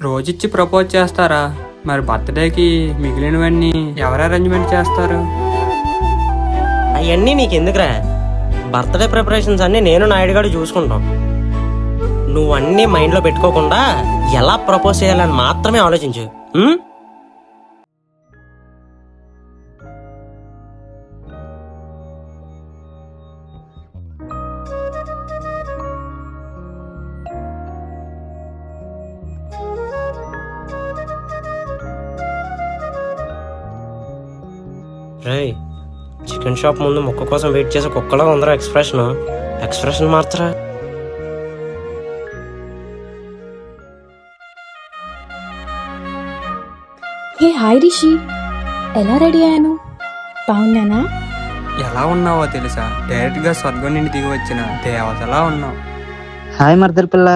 రోజుచ్చి propose చేస్తారా? మరి బర్త్డేకి మిగిలినవన్నీ ఎవరు అరేంజ్మెంట్ చేస్తారు? అవన్నీ నీకెందుకురా? బర్త్డే ప్రిపరేషన్స్ అన్నీ నేను నాయుడుగాడు చూసుకుంటాం. నువ్వన్నీ మైండ్లో పెట్టుకోకుండా ఎలా ప్రపోజ్ చేయాలని మాత్రమే ఆలోచించు. రేయ్, చికెన్ షాప్ ముందు ముక్క కోసం వెయిట్ చేసే కుక్కలా ఉందరా ఎక్స్ప్రెషన్ మార్చరా. హే హాయ్ రిషి, ఎలా రెడీ అయ్యాను? బాగున్నానా? ఎలా ఉన్నావో తెలుసా? డైరెక్ట్ గా స్వర్గం నుండి దిగి వచ్చిన దేవతలా ఉన్నావు. హాయ్ మర్దల్ పిల్ల,